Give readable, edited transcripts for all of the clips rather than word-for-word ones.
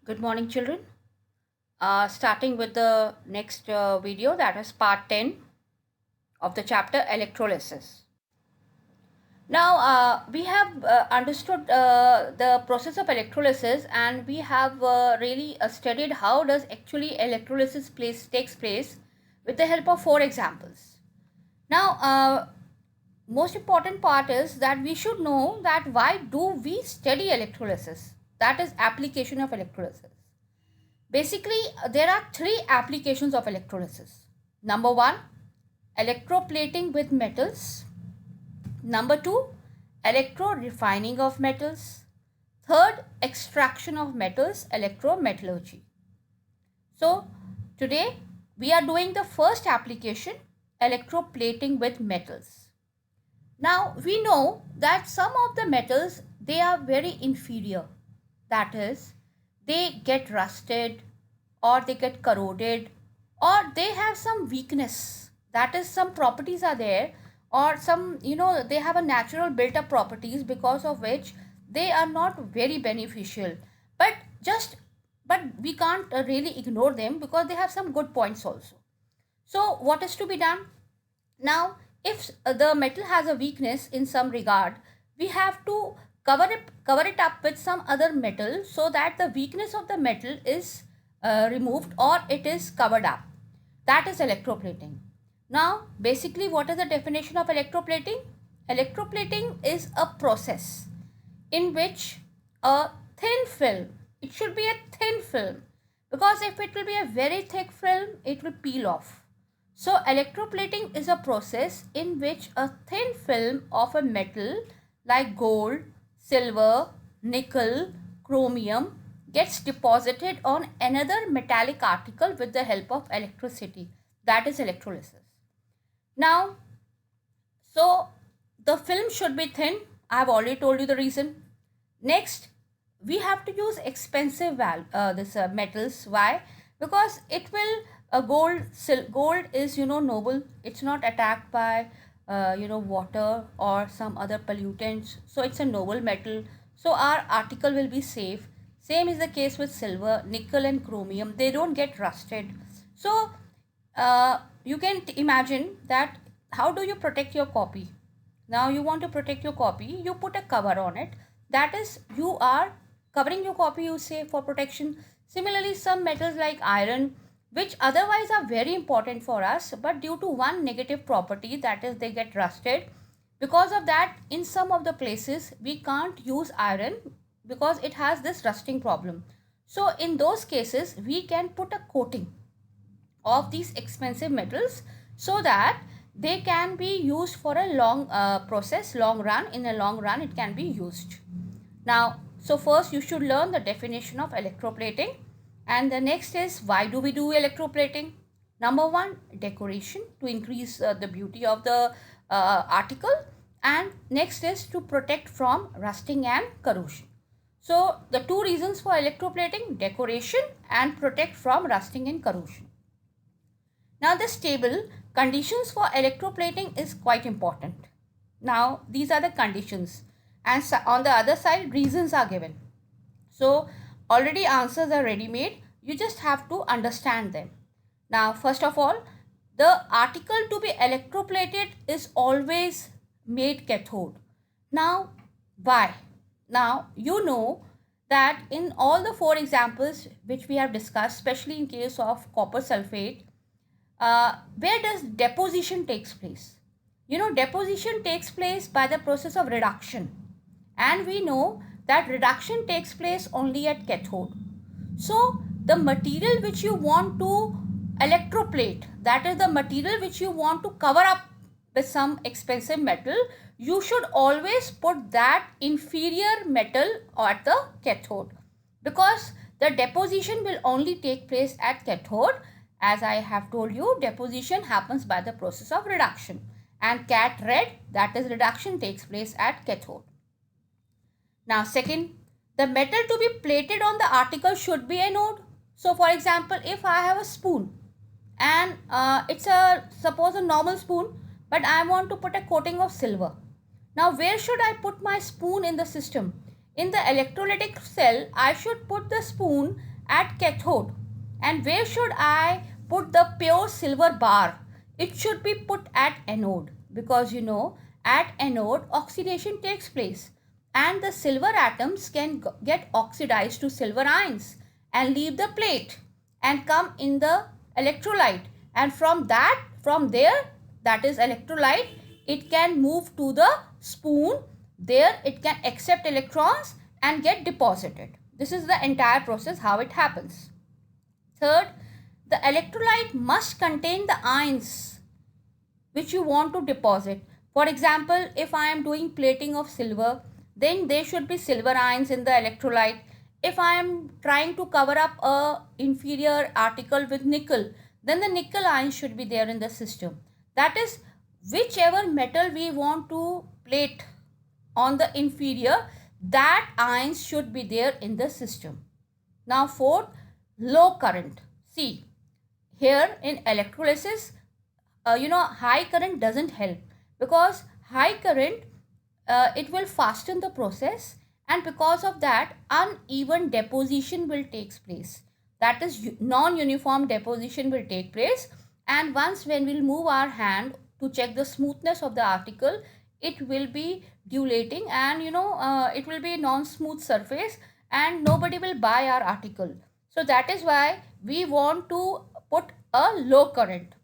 Good morning, children. Starting with the next video, that is part 10 of the chapter electrolysis. Now, we have understood the process of electrolysis, and we have really studied how does actually electrolysis takes place with the help of four examples. Now, most important part is that we should know that why do we study electrolysis? That is application of electrolysis. Basically, there are three applications of electrolysis. Number one, electroplating with metals. Number two, electro-refining of metals. Third, extraction of metals, electrometallurgy. So, today we are doing the first application, electroplating with metals. Now, we know that some of the metals, they are very inferior. That is, they get rusted or they get corroded or they have some weakness. That is, some properties are there or some, they have a natural built up properties because of which they are not very beneficial. But just, but we can't really ignore them because they have some good points also. So, what is to be done? Now, if the metal has a weakness in some regard, we have to cover it up with some other metal so that the weakness of the metal is removed or it is covered up. That is electroplating. Now, basically, what is the definition of electroplating? Electroplating is a process in which a thin film, it should be a thin film, because if it will be a very thick film, it will peel off. So electroplating is a process in which a thin film of a metal like gold, silver, nickel, chromium gets deposited on another metallic article with the help of electricity. That is electrolysis. Now, so the film should be thin. I have already told you the reason. Next, we have to use expensive metals. Why? Because it will gold is noble. It's not attacked by water or some other pollutants. So it's a noble metal. So our article will be safe. Same is the case with silver, nickel, and chromium. They don't get rusted. So you can imagine that how do you protect your copy? Now you want to protect your copy, you put a cover on it. That is, you are covering your copy, you say, for protection. Similarly, some metals like iron, which otherwise are very important for us, but due to one negative property, that is they get rusted. Because of that, in some of the places we can't use iron because it has this rusting problem. So in those cases we can put a coating of these expensive metals so that they can be used for a long long run. In a long run it can be used. Now, so first you should learn the definition of electroplating, and the next is why do we do electroplating. Number one, decoration, to increase the beauty of the article, and next is to protect from rusting and corrosion. So the two reasons for electroplating, decoration and protect from rusting and corrosion. Now this table, conditions for electroplating, is quite important. Now these are the conditions, and on the other side reasons are given. So already answers are ready made, you just have to understand them. Now first of all, the article to be electroplated is always made cathode. Now why? Now you know that in all the four examples which we have discussed, especially in case of copper sulfate, where does deposition takes place? Deposition takes place by the process of reduction, and we know that reduction takes place only at cathode. So the material which you want to electroplate, that is the material which you want to cover up with some expensive metal, you should always put that inferior metal at the cathode, because the deposition will only take place at cathode. As I have told you, deposition happens by the process of reduction, and cat red, that is reduction, takes place at cathode. Now second, the metal to be plated on the article should be anode. So for example, if I have a spoon and it's a suppose a normal spoon, but I want to put a coating of silver. Now where should I put my spoon in the system? In the electrolytic cell, I should put the spoon at cathode. And where should I put the pure silver bar? It should be put at anode, because at anode oxidation takes place and the silver atoms can get oxidized to silver ions and leave the plate and come in the electrolyte, and from there, that is electrolyte, it can move to the spoon. There it can accept electrons and get deposited. This is the entire process how it happens. Third, the electrolyte must contain the ions which you want to deposit. For example, if I am doing plating of silver, then there should be silver ions in the electrolyte. If I am trying to cover up a inferior article with nickel, then the nickel ions should be there in the system. That is, whichever metal we want to plate on the inferior, that ions should be there in the system. Now fourth, low current. See, here in electrolysis, high current doesn't help, because high current, it will fasten the process, and because of that uneven deposition will take place. That is, non-uniform deposition will take place, and once when we'll move our hand to check the smoothness of the article, it will be dilating, and it will be non-smooth surface and nobody will buy our article. So that is why we want to put a low current.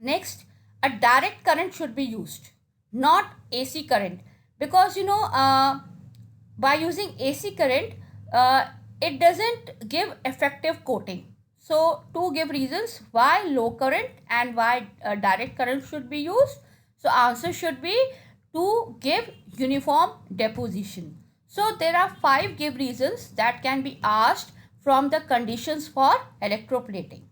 Next, a direct current should be used, not AC current, because by using AC current, it doesn't give effective coating. So to give reasons why low current and why direct current should be used, so answer should be to give uniform deposition. So there are 5 give reasons that can be asked from the conditions for electroplating.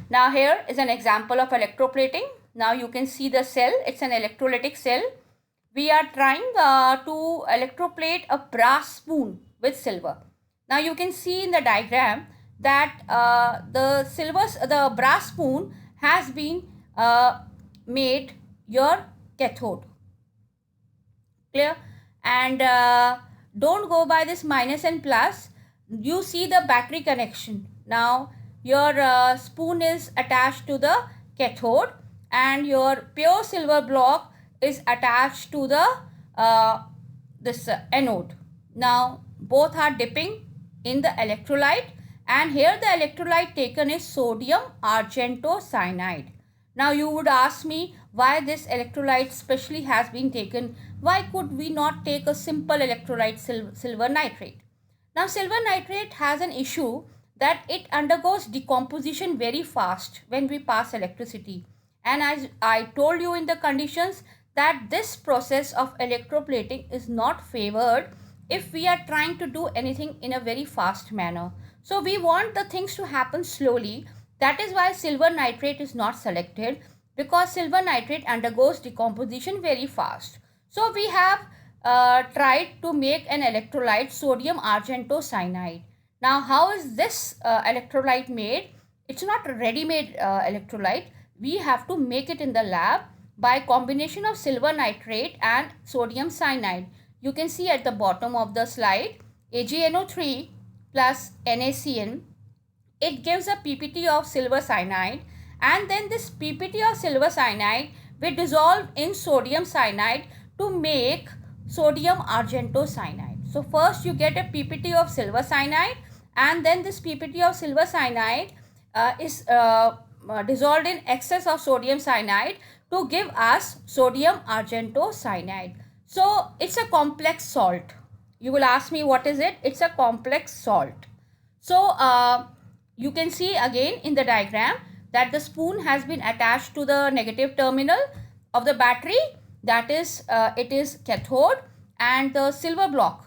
Now here is an example of electroplating. Now you can see the cell, it's an electrolytic cell. We are trying to electroplate a brass spoon with silver. Now you can see in the diagram that the brass spoon has been made your cathode. Clear? And don't go by this minus and plus. You see the battery connection. Now your spoon is attached to the cathode and your pure silver block is attached to the this anode. Now both are dipping in the electrolyte, and here the electrolyte taken is sodium argentocyanide. Now you would ask me why this electrolyte specially has been taken. Why could we not take a simple electrolyte, silver nitrate? Now silver nitrate has an issue that it undergoes decomposition very fast when we pass electricity. And as I told you in the conditions, that this process of electroplating is not favored if we are trying to do anything in a very fast manner. So we want the things to happen slowly. That is why silver nitrate is not selected, because silver nitrate undergoes decomposition very fast. So we have tried to make an electrolyte, sodium argentocyanide. Now how is this electrolyte made? It's not a ready-made electrolyte. We have to make it in the lab by combination of silver nitrate and sodium cyanide. You can see at the bottom of the slide, AgNO3 plus NaCN. It gives a PPT of silver cyanide, and then this PPT of silver cyanide will dissolve in sodium cyanide to make sodium argentocyanide. So first you get a PPT of silver cyanide, and then this PPT of silver cyanide is dissolved in excess of sodium cyanide to give us sodium argentocyanide. So it's a complex salt. You will ask me what is it? It's a complex salt. So you can see again in the diagram that the spoon has been attached to the negative terminal of the battery, that is it is cathode, and the silver block.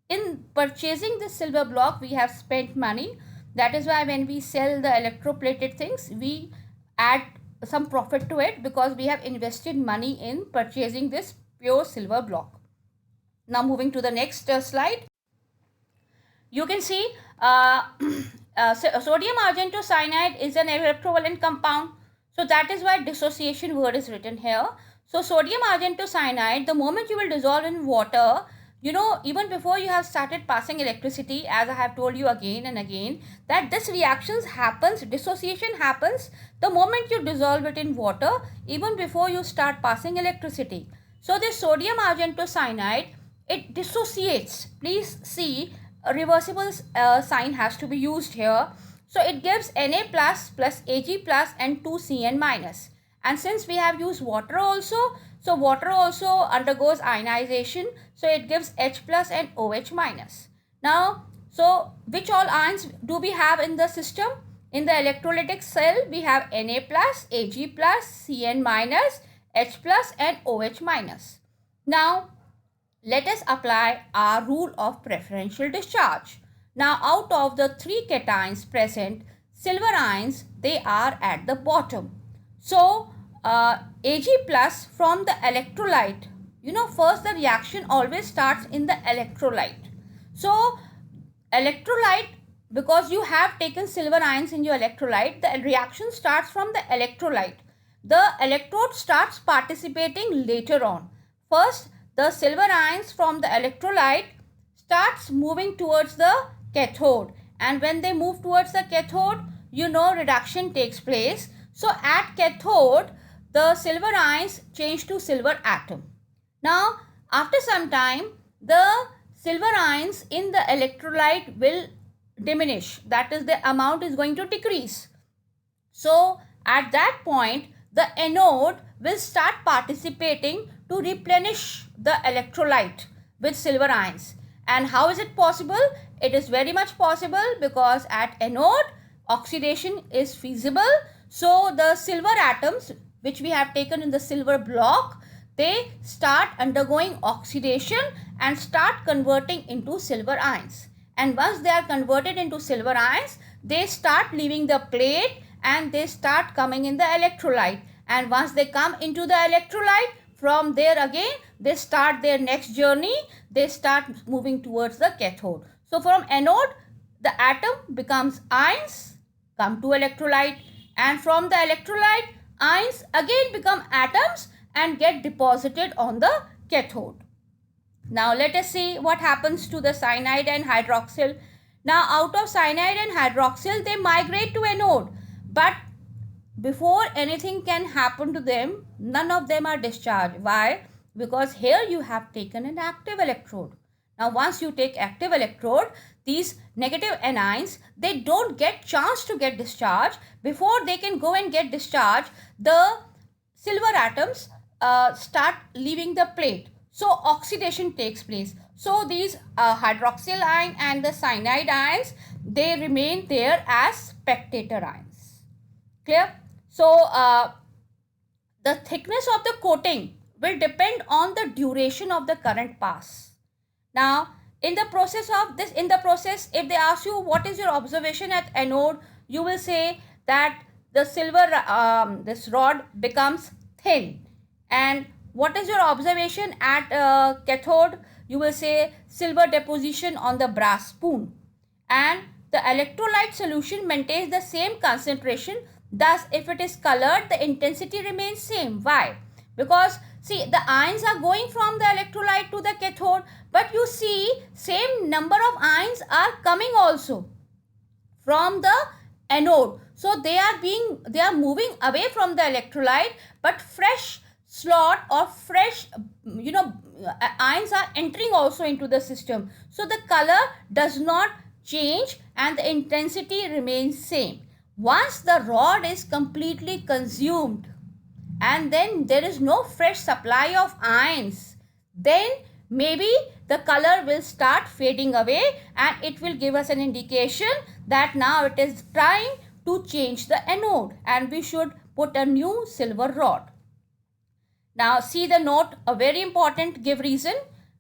In purchasing this silver block, we have spent money. That is why when we sell the electroplated things, we add some profit to it, because we have invested money in purchasing this pure silver block. Now moving to the next slide. You can see sodium argentocyanide is an electrovalent compound. So that is why dissociation word is written here. So sodium argentocyanide, the moment you will dissolve in water, even before you have started passing electricity, as I have told you again and again, that this reactions happens, dissociation happens the moment you dissolve it in water, even before you start passing electricity. So this sodium argentocyanide, it dissociates. Please see, a reversible sign has to be used here. So it gives Na plus Ag plus and 2Cn minus. And since we have used water also, so water also undergoes ionization. So it gives H plus and OH minus. Now, so which all ions do we have in the system? In the electrolytic cell, we have Na plus, Ag plus, Cn minus, H plus and OH minus. Now, let us apply our rule of preferential discharge. Now, out of the 3 cations present, silver ions, they are at the bottom. So, Ag plus from the electrolyte, first the reaction always starts in the electrolyte. So, electrolyte, because you have taken silver ions in your electrolyte, the reaction starts from the electrolyte. The electrode starts participating later on. First, the silver ions from the electrolyte starts moving towards the cathode, and when they move towards the cathode, reduction takes place. So at cathode, the silver ions change to silver atom. Now, after some time, the silver ions in the electrolyte will diminish. That is, the amount is going to decrease. So at that point, the anode will start participating to replenish the electrolyte with silver ions. And how is it possible? It is very much possible because at anode, oxidation is feasible. So the silver atoms which we have taken in the silver block, they start undergoing oxidation and start converting into silver ions. And once they are converted into silver ions, they start leaving the plate and they start coming in the electrolyte. And once they come into the electrolyte, from there again, they start their next journey. They start moving towards the cathode. So from anode, the atom becomes ions, come to electrolyte, and from the electrolyte, ions again become atoms and get deposited on the cathode. Now let us see what happens to the cyanide and hydroxyl. Now out of cyanide and hydroxyl, they migrate to anode, but before anything can happen to them, none of them are discharged. Why? Because here you have taken an active electrode. Now once you take active electrode, these negative anions, they don't get chance to get discharged. Before they can go and get discharged, the silver atoms start leaving the plate. So oxidation takes place. So these hydroxyl ion and the cyanide ions, they remain there as spectator ions. Clear? So the thickness of the coating will depend on the duration of the current pass. Now, in the process, if they ask you what is your observation at anode, you will say that the silver, this rod becomes thin. And what is your observation at cathode? You will say silver deposition on the brass spoon. And the electrolyte solution maintains the same concentration. Thus, if it is colored, the intensity remains same. Why? Because see, the ions are going from the electrolyte to the cathode, but you see same number of ions are coming also from the anode. So they are moving away from the electrolyte, but fresh slot or fresh ions are entering also into the system. So the color does not change and the intensity remains same. Once the rod is completely consumed, and then there is no fresh supply of ions, then maybe the color will start fading away and it will give us an indication that now it is time to change the anode and we should put a new silver rod. Now see the note, a very important give reason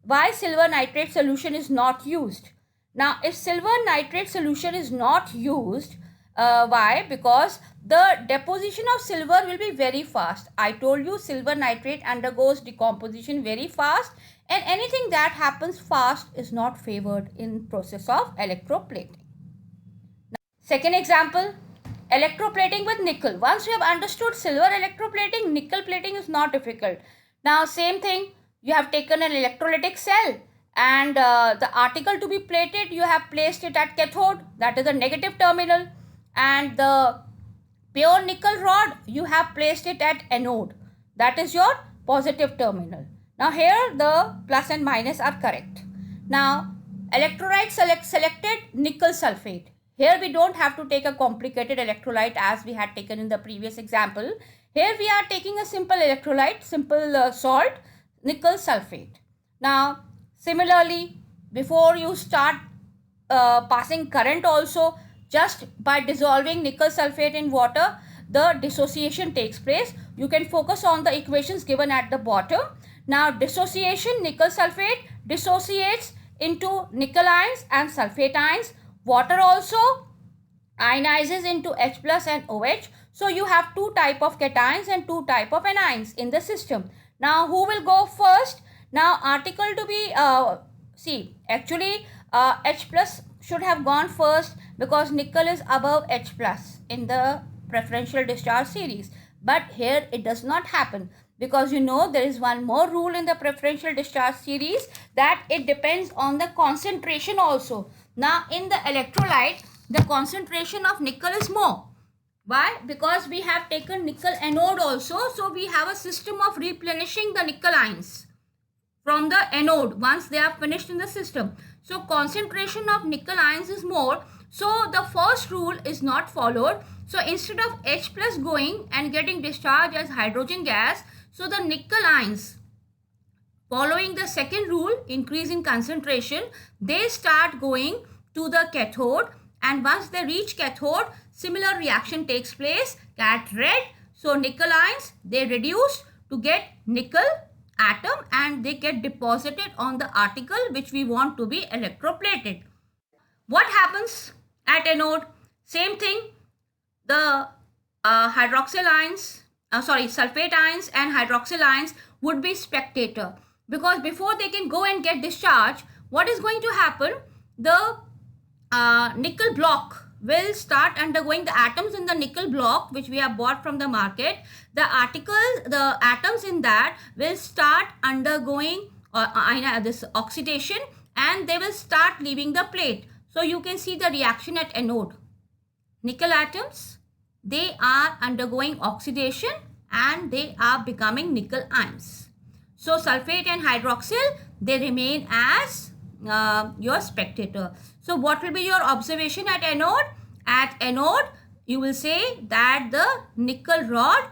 why silver nitrate solution is not used. Now if silver nitrate solution is not used, why? Because the deposition of silver will be very fast. I told you silver nitrate undergoes decomposition very fast, and anything that happens fast is not favored in process of electroplating. Now, second example, electroplating with nickel. Once you have understood silver electroplating, nickel plating is not difficult. Now same thing, you have taken an electrolytic cell and the article to be plated, you have placed it at cathode, that is the negative terminal, and the pure nickel rod, you have placed it at anode, that is your positive terminal. Now here the plus and minus are correct. Now electrolyte selected nickel sulfate. Here we don't have to take a complicated electrolyte as we had taken in the previous example. Here we are taking a simple electrolyte, simple salt, nickel sulfate. Now similarly, before you start passing current also, just by dissolving nickel sulfate in water, the dissociation takes place. You can focus on the equations given at the bottom. Now dissociation, nickel sulfate dissociates into nickel ions and sulfate ions. Water also ionizes into H plus and OH. So you have two type of cations and two type of anions in the system. Now who will go first? Now article to be, actually H plus should have gone first because nickel is above H plus in the preferential discharge series. But here it does not happen because there is one more rule in the preferential discharge series, that it depends on the concentration also. Now in the electrolyte, the concentration of nickel is more. Why? Because we have taken nickel anode also, so we have a system of replenishing the nickel ions from the anode once they are finished in the system. So concentration of nickel ions is more, so the first rule is not followed. So instead of H plus going and getting discharged as hydrogen gas, so the nickel ions, following the second rule, increase in concentration, they start going to the cathode, and once they reach cathode, similar reaction takes place, cat red. So nickel ions, they reduce to get nickel atom and they get deposited on the article which we want to be electroplated. What happens at anode? Same thing, the sulfate ions and hydroxyl ions would be spectator, because before they can go and get discharged, what is going to happen? The nickel block will start undergoing, the atoms in the nickel block which we have bought from the market, the atoms in that will start undergoing this oxidation and they will start leaving the plate. So you can see the reaction at anode. Nickel atoms, they are undergoing oxidation and they are becoming nickel ions. So sulfate and hydroxyl, they remain as your spectator. So what will be your observation at anode? At anode, you will say that the nickel rod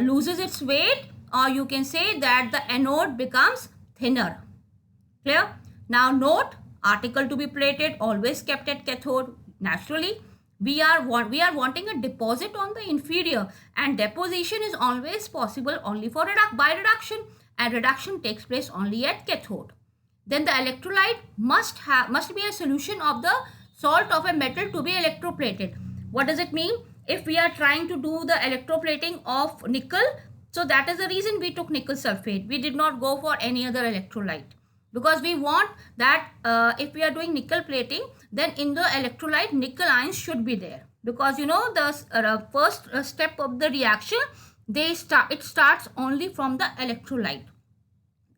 loses its weight, or you can say that the anode becomes thinner. Clear? Now note, article to be plated always kept at cathode. Naturally, we are wanting a deposit on the inferior, and deposition is always possible only for by reduction, and reduction takes place only at cathode. Then the electrolyte must be a solution of the salt of a metal to be electroplated. What does it mean? If we are trying to do the electroplating of nickel, so that is the reason we took nickel sulfate. We did not go for any other electrolyte, because we want that if we are doing nickel plating, then in the electrolyte nickel ions should be there, because the first step of the reaction, it starts only from the electrolyte,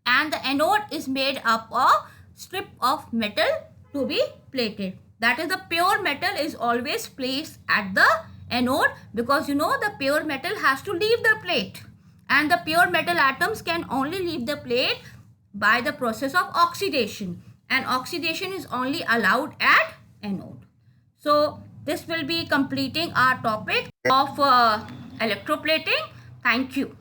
and the anode is made up of strip of metal to be plated. That is, the pure metal is always placed at the anode, because the pure metal has to leave the plate, and the pure metal atoms can only leave the plate by the process of oxidation, and oxidation is only allowed at anode. So this will be completing our topic of electroplating. Thank you.